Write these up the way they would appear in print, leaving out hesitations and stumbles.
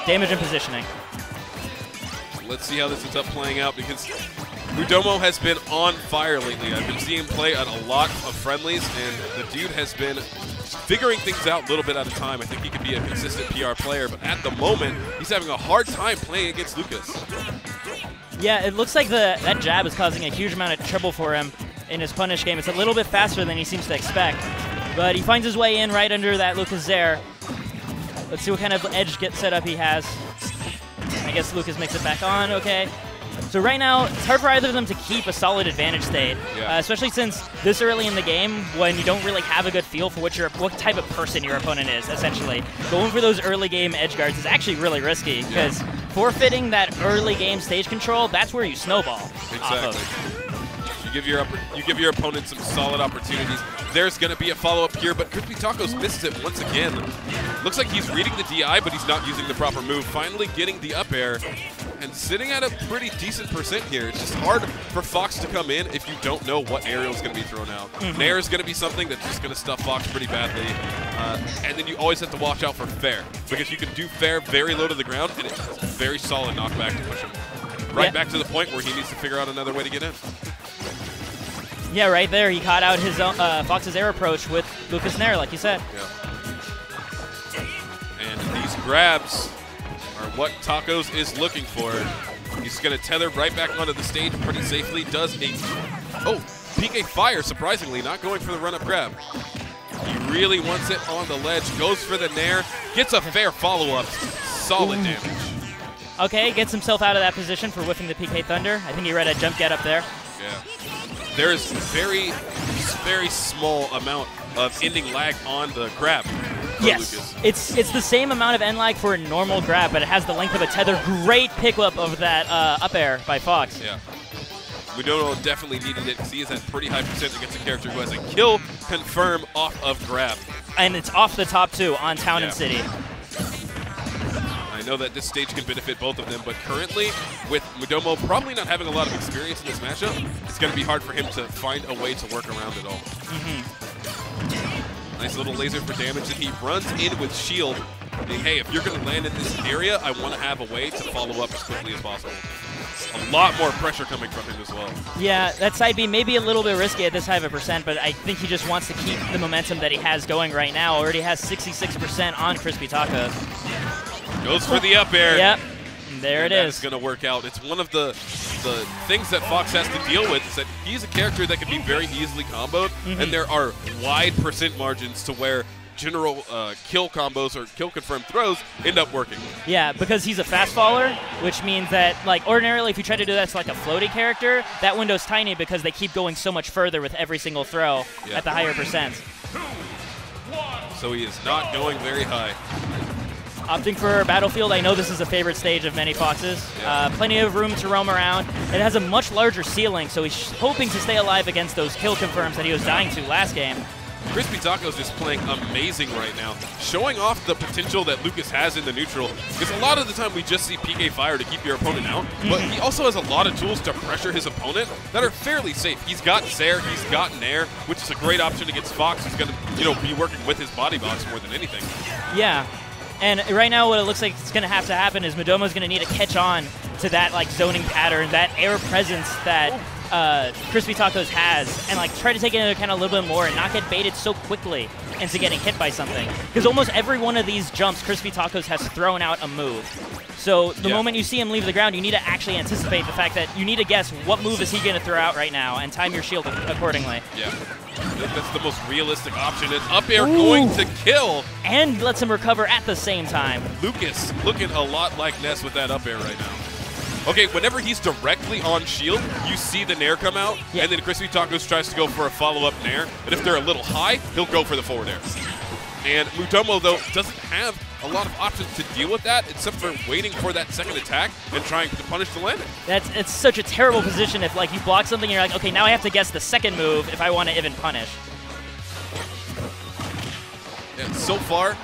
damage and positioning. Let's see how this ends up playing out, because Mudomo has been on fire lately. I've been seeing him play at a lot of friendlies, and the dude has been figuring things out a little bit at a time. I think he could be a consistent PR player, but at the moment, he's having a hard time playing against Lucas. Yeah, it looks like that jab is causing a huge amount of trouble for him in his punish game. It's a little bit faster than he seems to expect, but he finds his way in right under that Lucas Zair. Let's see what kind of edge get set up he has. I guess Lucas makes it back on, okay. So right now, it's hard for either of them to keep a solid advantage state, especially since this early in the game, when you don't really have a good feel for what type of person your opponent is, essentially. Going for those early game edge guards is actually really risky, because forfeiting that early game stage control, that's where you snowball. Exactly. You give your opponent some solid opportunities. There's going to be a follow-up here, but CrispyTacoz misses it once again. Looks like he's reading the DI, but he's not using the proper move. Finally getting the up air and sitting at a pretty decent percent here. It's just hard for Fox to come in if you don't know what aerial is going to be thrown out. Nair is going to be something that's just going to stuff Fox pretty badly. And then you always have to watch out for fair, because you can do fair very low to the ground, and it's a very solid knockback to push him right back to the point where he needs to figure out another way to get in. Yeah, right there, he caught out his Fox's air approach with Lucas Nair, like you said. Yeah. And these grabs are what Tacoz is looking for. He's going to tether right back onto the stage pretty safely. Does a PK fire, surprisingly, not going for the run-up grab. He really wants it on the ledge, goes for the Nair, gets a fair follow-up, solid damage. Okay, gets himself out of that position for whiffing the PK Thunder. I think he read a jump get up there. Yeah. There is very, very small amount of ending lag on the grab. Yes, it's the same amount of end lag for a normal grab, but it has the length of a tether. Great pickup of that up air by Fox. Yeah. Mudomo definitely needed it, because he is at pretty high percent against a character who has a kill confirm off of grab. And it's off the top, too, on Town and City. I know that this stage can benefit both of them, but currently, with Mudomo probably not having a lot of experience in this matchup, it's going to be hard for him to find a way to work around it all. Nice little laser for damage, and he runs in with shield. Saying, hey, if you're going to land in this area, I want to have a way to follow up as quickly as possible. A lot more pressure coming from him as well. Yeah, that side B may be a little bit risky at this high of a percent, but I think he just wants to keep the momentum that he has going right now. Already has 66% on CrispyTacoz. Goes for the up air. Yep, there it is. It's going to work out. It's one of the things that Fox has to deal with, is that he's a character that can be very easily comboed, and there are wide percent margins to where general kill combos or kill confirmed throws end up working. Yeah, because he's a fast faller, which means that, like, ordinarily if you try to do that to like a floaty character, that window's tiny because they keep going so much further with every single throw at the higher percents. So he is not going very high. Opting for Battlefield, I know this is a favorite stage of many Foxes. Plenty of room to roam around. It has a much larger ceiling, so he's hoping to stay alive against those kill confirms that he was dying to last game. CrispyTacoz is playing amazing right now, showing off the potential that Lucas has in the neutral, because a lot of the time we just see PK fire to keep your opponent out, but he also has a lot of tools to pressure his opponent that are fairly safe. He's got Zair, he's got Nair, which is a great option against Fox, who's going to be working with his body box more than anything. Yeah. And right now what it looks like it's going to have to happen is Mudomo's going to need to catch on to that like zoning pattern, that air presence that CrispyTacoz has, and like try to take it into account a little bit more and not get baited so quickly into getting hit by something. Because almost every one of these jumps, CrispyTacoz has thrown out a move. So the moment you see him leave the ground, you need to actually anticipate the fact that you need to guess what move is he going to throw out right now and time your shield accordingly. Yeah. That's the most realistic option. And up air going to kill. And lets him recover at the same time. Lucas looking a lot like Ness with that up air right now. Okay, whenever he's directly on shield, you see the Nair come out, and then CrispyTacoz tries to go for a follow-up Nair. And if they're a little high, he'll go for the forward air. And Mudomo, though, doesn't have a lot of options to deal with that, except for waiting for that second attack and trying to punish the landing. It's such a terrible position if like you block something and you're like, okay, now I have to guess the second move if I want to even punish. And so far,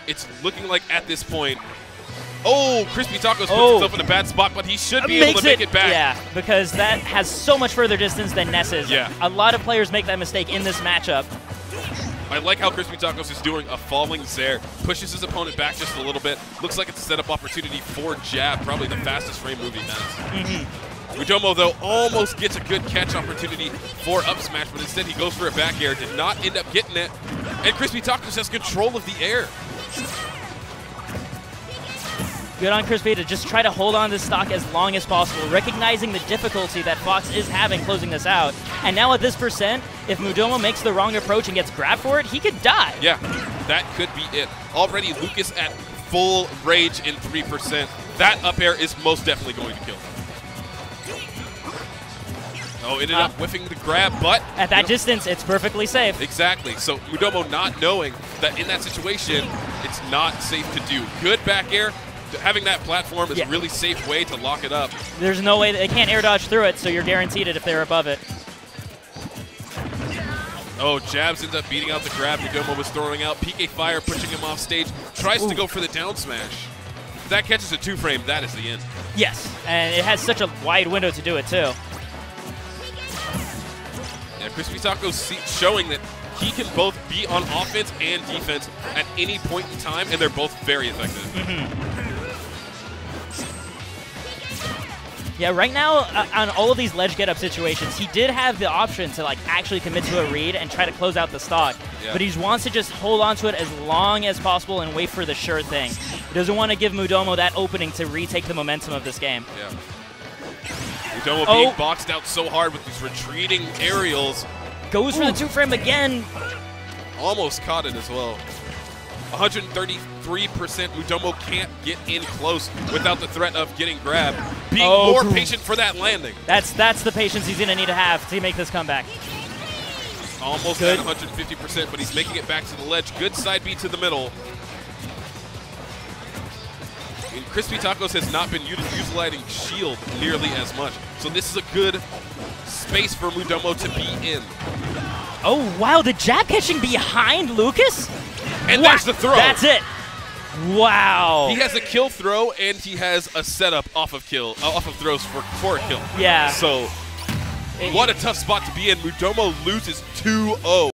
it's looking like at this point, CrispyTacoz puts himself in a bad spot, but he should be able to make it back. Yeah, because that has so much further distance than Ness's. Yeah. A lot of players make that mistake in this matchup. I like how CrispyTacoz is doing a falling Zair, pushes his opponent back just a little bit. Looks like it's a setup opportunity for jab, probably the fastest frame move he has. Mudomo, though, almost gets a good catch opportunity for up smash, but instead he goes for a back air, did not end up getting it, and CrispyTacoz has control of the air. Good on Crispy to just try to hold on to stock as long as possible, recognizing the difficulty that Fox is having closing this out. And now at this percent, if Mudomo makes the wrong approach and gets grabbed for it, he could die. Yeah, that could be it. Already Lucas at full rage in 3%. That up air is most definitely going to kill him. Oh, ended up whiffing the grab, but at that distance, it's perfectly safe. Exactly. So Mudomo not knowing that in that situation, it's not safe to do. Good back air. Having that platform is a really safe way to lock it up. There's no way they can't air dodge through it, so you're guaranteed it if they're above it. Oh, jabs ends up beating out the grab Mudomo was throwing out. PK Fire pushing him off stage. Tries to go for the down smash. If that catches a 2-frame, that is the end. Yes, and it has such a wide window to do it, too. Yeah, CrispyTacoz showing that he can both be on offense and defense at any point in time, and they're both very effective. Yeah, right now, on all of these ledge get-up situations, he did have the option to like actually commit to a read and try to close out the stock. Yeah. But he wants to just hold on to it as long as possible and wait for the sure thing. He doesn't want to give Mudomo that opening to retake the momentum of this game. Yeah. Mudomo being boxed out so hard with these retreating aerials. Goes for the 2-frame again. Almost caught it as well. 133%. Mudomo can't get in close without the threat of getting grabbed. Being more patient for that landing. That's the patience he's going to need to have to make this comeback. Almost at 150%, but he's making it back to the ledge. Good side B to the middle. And CrispyTacoz has not been utilizing shield nearly as much. So this is a good space for Mudomo to be in. Oh, wow, the jab catching behind Lucas? And there's the throw. That's it. Wow. He has a kill throw, and he has a setup off of throws for a kill. Yeah. So what a tough spot to be in. Mudomo loses 2-0.